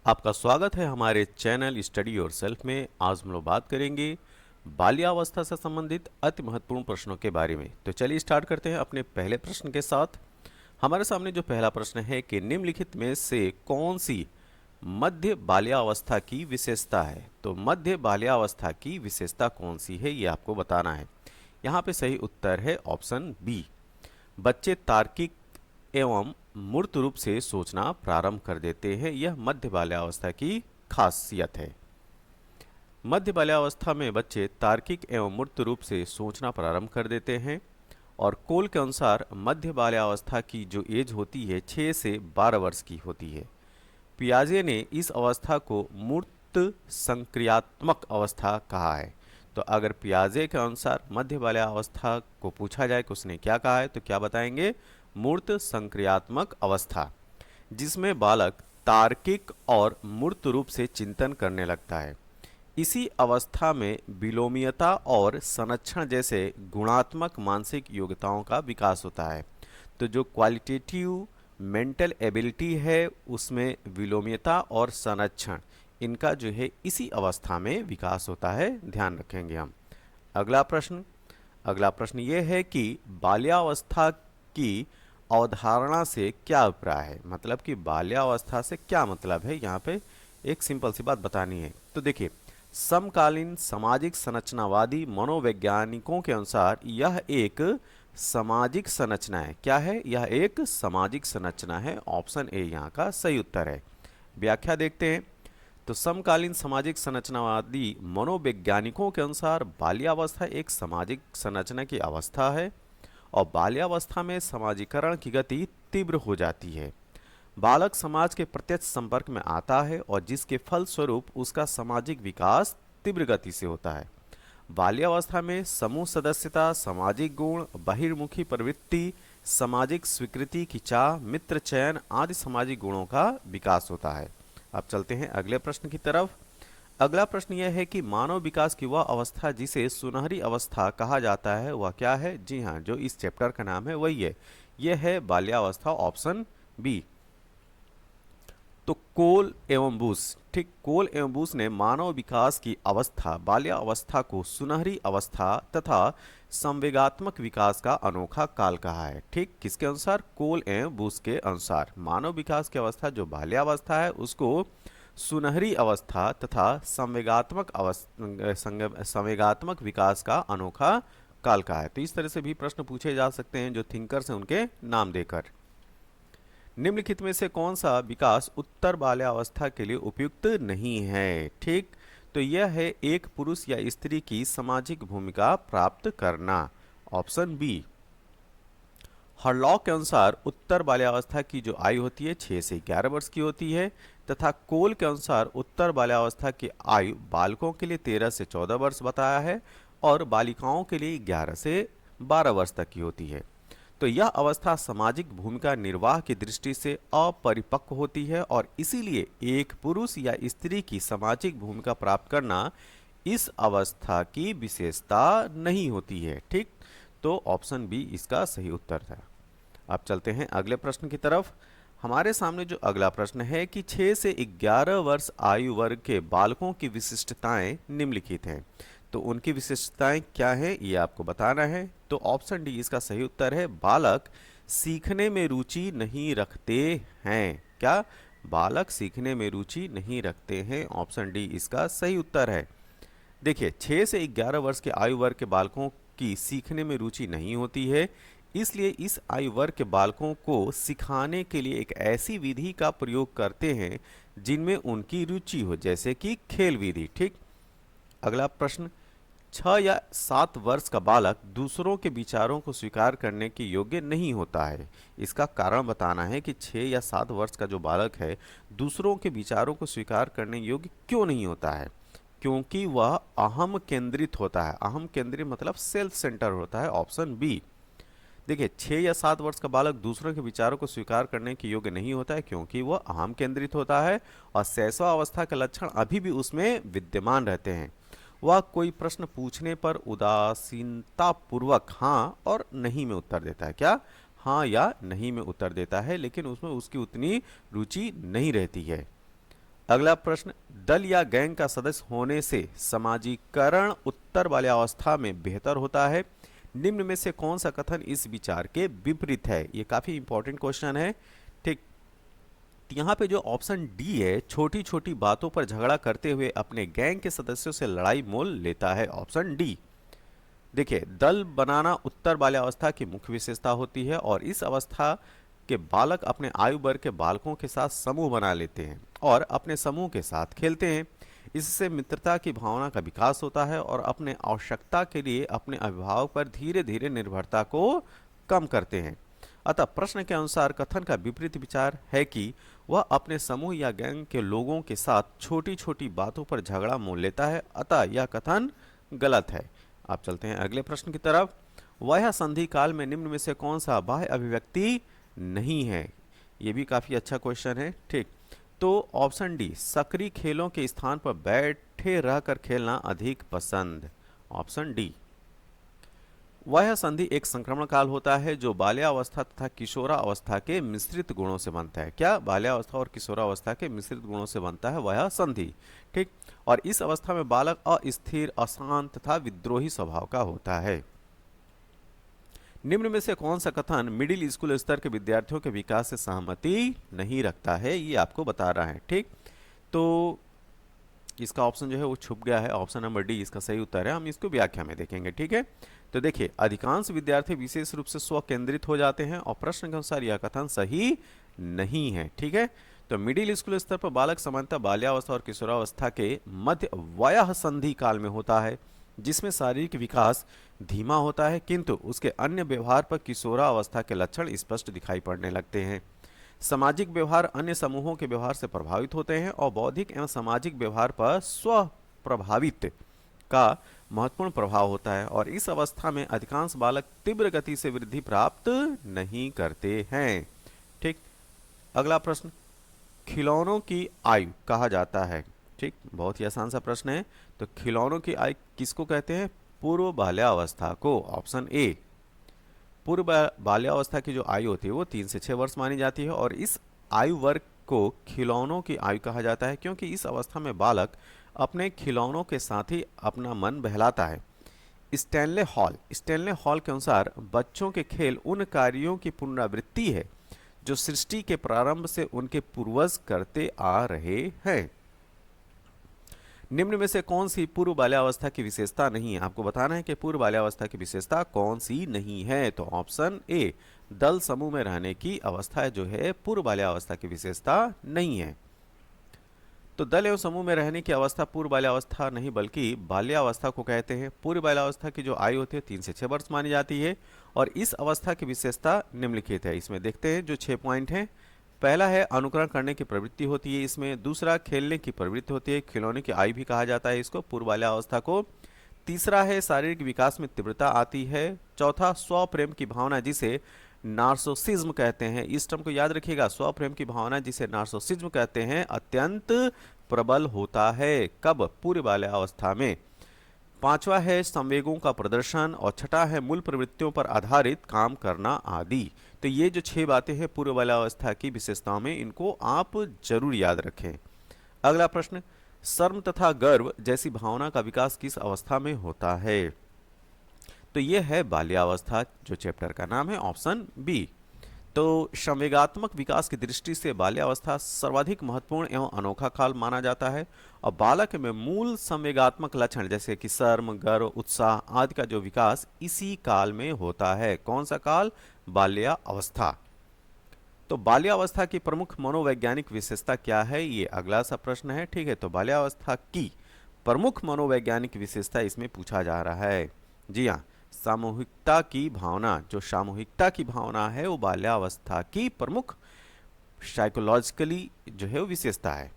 आपका स्वागत है हमारे चैनल स्टडी योरसेल्फ में। आज हम लोग बात करेंगे बाल्यावस्था से संबंधित अति महत्वपूर्ण प्रश्नों के बारे में। तो चलिए स्टार्ट करते हैं अपने पहले प्रश्न के साथ। हमारे सामने जो पहला प्रश्न है कि निम्नलिखित में से कौन सी मध्य बाल्यावस्था की विशेषता है। तो मध्य बाल्यावस्था की विशेषता कौन सी है ये आपको बताना है। यहाँ पे सही उत्तर है ऑप्शन बी। बच्चे तार्किक एवं मूर्त रूप से सोचना प्रारंभ कर देते हैं, यह मध्य बाल्यावस्था की खासियत है। मध्य बाल्यावस्था में बच्चे तार्किक एवं मूर्त रूप से सोचना प्रारंभ कर देते हैं और कोल के अनुसार मध्य बाल्यावस्था की जो एज होती है 6 से 12 वर्ष की होती है। पियाजे ने इस अवस्था को मूर्त संक्रियात्मक अवस्था कहा है। तो अगर पियाजे के अनुसार मध्य बाल्यावस्था को पूछा जाए कि उसने क्या कहा है तो क्या बताएंगे, मूर्त संक्रियात्मक अवस्था, जिसमें बालक तार्किक और मूर्त रूप से चिंतन करने लगता है। इसी अवस्था में विलोमीयता और संरक्षण जैसे गुणात्मक मानसिक योग्यताओं का विकास होता है। तो जो क्वालिटेटिव मेंटल एबिलिटी है उसमें विलोमीयता और संरक्षण, इनका जो है इसी अवस्था में विकास होता है, ध्यान रखेंगे हम। अगला प्रश्न ये है कि बाल्यावस्था की अवधारणा से क्या अभिप्राय है। मतलब कि बाल्यावस्था से क्या मतलब है, यहाँ पे एक सिंपल सी बात बतानी है। तो देखिए, समकालीन सामाजिक संरचनावादी मनोवैज्ञानिकों के अनुसार यह एक सामाजिक संरचना है। क्या है? यह एक सामाजिक संरचना है। ऑप्शन ए यहाँ का सही उत्तर है। व्याख्या देखते हैं। तो समकालीन सामाजिक संरचनावादी मनोवैज्ञानिकों के अनुसार बाल्यावस्था एक सामाजिक संरचना की अवस्था है और बाल्यावस्था में समाजीकरण की गति तीव्र हो जाती है। बालक समाज के प्रत्यक्ष संपर्क में आता है और जिसके फलस्वरूप उसका सामाजिक विकास तीव्र गति से होता है। बाल्यावस्था में समूह सदस्यता, सामाजिक गुण, बहिर्मुखी प्रवृत्ति, सामाजिक स्वीकृति की चाह, मित्र चयन आदि सामाजिक गुणों का विकास होता है। अब चलते हैं अगले प्रश्न की तरफ। अगला प्रश्न यह है कि मानव विकास की वह अवस्था जिसे सुनहरी अवस्था कहा जाता है वह क्या है। जी हाँ, जो इस चैप्टर का नाम है वही है, यह है बाल्यावस्था। Option B. तो कोल एवं बूस, ठीक, कोल एवं बूस ने मानव विकास की अवस्था बाल्यावस्था को सुनहरी अवस्था तथा संवेगात्मक विकास का अनोखा काल कहा है। ठीक, किसके अनुसार? कोल एवं बूस के अनुसार मानव विकास की अवस्था जो बाल्यावस्था है उसको सुनहरी अवस्था तथा संवेगात्मक विकास का अनोखा काल का है। तो इस तरह से भी प्रश्न पूछे जा सकते हैं जो थिंकर्स हैं उनके नाम देकर। निम्नलिखित में से कौन सा विकास उत्तर बाल्यावस्था के लिए उपयुक्त नहीं है। ठीक, तो यह है एक पुरुष या स्त्री की सामाजिक भूमिका प्राप्त करना। Option B. हरलॉक के अनुसार उत्तर बाल्यावस्था की जो आयु होती है 6 से 11 वर्ष की होती है तथा कोल के अनुसार उत्तर बाल्यावस्था की आयु बालकों के लिए 13 से 14 वर्ष बताया है और बालिकाओं के लिए 11 से 12 वर्ष तक की होती है। तो यह अवस्था सामाजिक भूमिका निर्वाह की दृष्टि से अपरिपक्व होती है और इसीलिए एक पुरुष या स्त्री की सामाजिक भूमिका प्राप्त करना इस अवस्था की विशेषता नहीं होती है। ठीक, तो ऑप्शन बी इसका सही उत्तर था। अब चलते हैं अगले प्रश्न की तरफ। हमारे सामने जो अगला प्रश्न है कि 6 से 11 वर्ष आयु वर्ग के बालकों की विशिष्टताएं निम्नलिखित हैं। तो उनकी विशिष्टताएं क्या है ये आपको बताना है। तो ऑप्शन डी इसका सही उत्तर है। बालक सीखने में रुचि नहीं रखते हैं। क्या? बालक सीखने में रुचि नहीं रखते हैं। ऑप्शन डी इसका सही उत्तर है। देखिए, 6 से 11 वर्ष के आयु वर्ग के बालकों की सीखने में रुचि नहीं होती है, इसलिए इस आयु वर्ग के बालकों को सिखाने के लिए एक ऐसी विधि का प्रयोग करते हैं जिनमें उनकी रुचि हो, जैसे कि खेल विधि। ठीक, अगला प्रश्न, 6 या 7 वर्ष का बालक दूसरों के विचारों को स्वीकार करने के योग्य नहीं होता है। इसका कारण बताना है कि 6 या 7 वर्ष का जो बालक है दूसरों के विचारों को स्वीकार करने योग्य क्यों नहीं होता है। क्योंकि वह अहम केंद्रित होता है। अहम केंद्रित मतलब सेल्फ सेंटर होता है। Option B. देखिए, 6 या 7 वर्ष का बालक दूसरों के विचारों को स्वीकार करने के योग्य नहीं होता है क्योंकि वह अहम केंद्रित होता है और शैशव अवस्था के लक्षण अभी भी उसमें विद्यमान रहते हैं। वह कोई प्रश्न पूछने पर उदासीनता पूर्वक हाँ और नहीं में उत्तर देता है। क्या? हाँ या नहीं में उत्तर देता है, लेकिन उसमें उसकी उतनी रुचि नहीं रहती है। अगला प्रश्न, दल या गैंग का सदस्य होने से समाजीकरण उत्तर बाल्यावस्था में बेहतर होता है। निम्न में से कौन सा कथन इस विचार के विपरीत है? ये काफी इंपॉर्टेंट क्वेश्चन है। ठीक, यहाँ पे जो ऑप्शन डी है, छोटी छोटी बातों पर झगड़ा करते हुए अपने गैंग के सदस्यों से लड़ाई मोल लेता है, ऑप्शन डी। देखिए, दल बनाना उत्तर बाल्यावस्था की मुख्य विशेषता होती है और इस अवस्था के बालक अपने आयु वर्ग के बालकों के साथ समूह बना लेते हैं और अपने समूह के साथ खेलते हैं। इससे मित्रता की भावना का विकास होता है और अपने आवश्यकता के लिए अपने अभिभावक पर धीरे धीरे निर्भरता को कम करते हैं। अतः प्रश्न के अनुसार कथन का विपरीत विचार है कि वह अपने समूह या गैंग के लोगों के साथ छोटी छोटी बातों पर झगड़ा मोल लेता है, अतः यह कथन गलत है। आप चलते हैं अगले प्रश्न की तरफ। वह संधि काल में निम्न में से कौन सा बाह्य अभिव्यक्ति नहीं है? यह भी काफी अच्छा क्वेश्चन है। ठीक, तो ऑप्शन डी, सक्रिय खेलों के स्थान पर बैठे रहकर खेलना अधिक पसंद, ऑप्शन डी। वह संधि एक संक्रमण काल होता है जो बाल्यावस्था तथा किशोरावस्था के मिश्रित गुणों से बनता है। क्या? बाल्यावस्था और किशोरावस्था के मिश्रित गुणों से बनता है वह संधि। ठीक, और इस अवस्था में बालक अस्थिर, अशांत तथा विद्रोही स्वभाव का होता है। निम्न में से कौन सा कथन मिडिल स्कूल स्तर के विद्यार्थियों के विकास से सहमति नहीं रखता है? ये आपको बता रहा है। ठीक, तो इसका ऑप्शन जो है वो छुप गया है, ऑप्शन नंबर डी इसका सही उत्तर है। हम इसको व्याख्या में देखेंगे। ठीक है, तो देखिए, अधिकांश विद्यार्थी विशेष रूप से स्व केंद्रित हो जाते हैं और प्रश्न के अनुसार यह कथन सही नहीं है। ठीक है, तो मिडिल स्कूल स्तर पर बालक सामान्यतः बाल्यावस्था और किशोरावस्था के मध्य वयः संधि काल में होता है, जिसमें शारीरिक विकास धीमा होता है, किंतु उसके अन्य व्यवहार पर किशोरावस्था के लक्षण स्पष्ट दिखाई पड़ने लगते हैं। सामाजिक व्यवहार अन्य समूहों के व्यवहार से प्रभावित होते हैं और बौद्धिक एवं सामाजिक व्यवहार पर स्व प्रभावित का महत्वपूर्ण प्रभाव होता है और इस अवस्था में अधिकांश बालक तीव्र गति से वृद्धि प्राप्त नहीं करते हैं। ठीक, अगला प्रश्न, खिलौनों की आयु कहा जाता है। ठीक, बहुत ही आसान सा प्रश्न है। तो खिलौनों की आयु किसको कहते हैं? पूर्व बाल्यावस्था को, ऑप्शन ए। पूर्व बाल्यावस्था की जो आयु होती है वो 3 से 6 वर्ष मानी जाती है और इस आयु वर्ग को खिलौनों की आयु कहा जाता है क्योंकि इस अवस्था में बालक अपने खिलौनों के साथ ही अपना मन बहलाता है। स्टैनले हॉल के अनुसार बच्चों के खेल उन कार्यों की पुनरावृत्ति है जो सृष्टि के प्रारंभ से उनके पूर्वज करते आ रहे हैं। निम्न में से कौन सी पूर्व बाल्यावस्था की विशेषता नहीं है? आपको बताना है कि पूर्व बाल्यावस्था की विशेषता कौन सी नहीं है। तो ऑप्शन ए, दल समूह में रहने की अवस्था जो है पूर्व बाल्यावस्था की विशेषता नहीं है। तो दल एवं समूह में रहने की अवस्था पूर्व बाल्यावस्था नहीं बल्कि बाल्यावस्था को कहते हैं। पूर्व बाल्यावस्था की जो आयु होती है 3 से 6 वर्ष मानी जाती है और इस अवस्था की विशेषता निम्नलिखित है। इसमें देखते हैं जो 6 पॉइंट हैं। पहला है अनुकरण करने की प्रवृत्ति होती है इसमें। दूसरा, खेलने की प्रवृत्ति होती है, खिलौने की आयु भी कहा जाता है इसको, पूर्व बाल्यावस्था को। तीसरा है शारीरिक विकास में तीव्रता आती है। चौथा, स्वप्रेम की भावना जिसे नार्सिसिज्म कहते हैं। इस टर्म को याद रखिएगा, स्वप्रेम की भावना जिसे नार्सिसिज्म कहते हैं अत्यंत प्रबल होता है। कब? पूर्व बाल्यावस्था में। पांचवा है संवेगों का प्रदर्शन और छठा है मूल प्रवृत्तियों पर आधारित काम करना आदि। तो ये जो 6 बातें हैं पूर्व बाल्यावस्था की विशेषताओं में, इनको आप जरूर याद रखें। अगला प्रश्न, शर्म तथा गर्व जैसी भावना का विकास किस अवस्था में होता है? तो ये है बाल्यावस्था, जो चैप्टर का नाम है, ऑप्शन बी। तो संवेगात्मक विकास की दृष्टि से बाल्यावस्था सर्वाधिक महत्वपूर्ण एवं अनोखा काल माना जाता है और बालक में मूल संवेगात्मक लक्षण जैसे कि शर्म, गर्व, उत्साह आदि का जो विकास इसी काल में होता है। कौन सा काल? बाल्यावस्था। तो बाल्यावस्था की प्रमुख मनोवैज्ञानिक विशेषता क्या है? ये अगला सा प्रश्न है। ठीक है, तो बाल्यावस्था की प्रमुख मनोवैज्ञानिक विशेषता इसमें पूछा जा रहा है। जी हाँ, सामूहिकता की भावना, जो सामूहिकता की भावना है वो बाल्यावस्था की प्रमुख साइकोलॉजिकली जो है वो विशेषता है।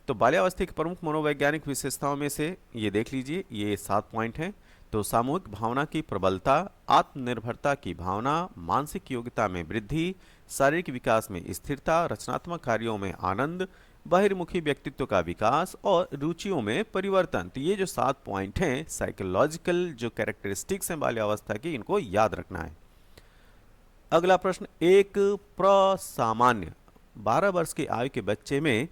तो बाल्यावस्था की प्रमुख मनोवैज्ञानिक विशेषताओं में से ये देख लीजिए, ये 7 पॉइंट हैं। तो सामूहिक भावना की प्रबलता, आत्मनिर्भरता की भावना, मानसिक योग्यता में वृद्धि, शारीरिक विकास में स्थिरता, रचनात्मक कार्यों में आनंद, बहिर्मुखी व्यक्तित्व का विकास और रुचियों में परिवर्तन। तो ये जो 7 पॉइंट हैं साइकोलॉजिकल जो कैरेक्टरिस्टिक्स हैं बाल्यावस्था की, इनको याद रखना है। अगला प्रश्न, एक प्रसामान्य 12 वर्ष की आयु के बच्चे में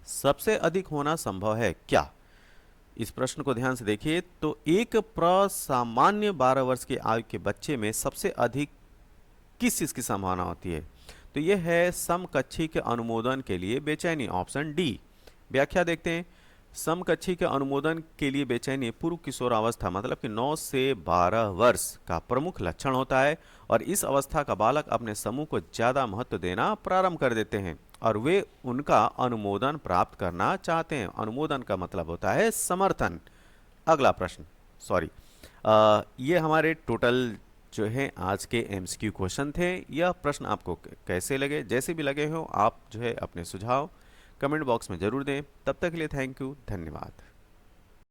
सबसे अधिक होना संभव है क्या? इस प्रश्न को ध्यान से देखिए। तो एक प्रसामान्य 12 वर्ष की आयु के बच्चे में सबसे अधिक किस चीज की संभावना होती है? तो यह है समकक्षी के अनुमोदन के लिए बेचैनी, ऑप्शन डी। व्याख्या देखते हैं। समकक्षी के अनुमोदन के लिए बेचैनी पूर्व किशोरावस्था मतलब कि 9 से 12 वर्ष का प्रमुख लक्षण होता है और इस अवस्था का बालक अपने समूह को ज्यादा महत्व देना प्रारंभ कर देते हैं और वे उनका अनुमोदन प्राप्त करना चाहते हैं। अनुमोदन का मतलब होता है समर्थन। अगला प्रश्न, सॉरी, ये हमारे टोटल जो है आज के एमसीक्यू क्वेश्चन थे। यह प्रश्न आपको कैसे लगे? जैसे भी लगे हो आप जो है अपने सुझाव कमेंट बॉक्स में जरूर दें। तब तक के लिए थैंक यू, धन्यवाद।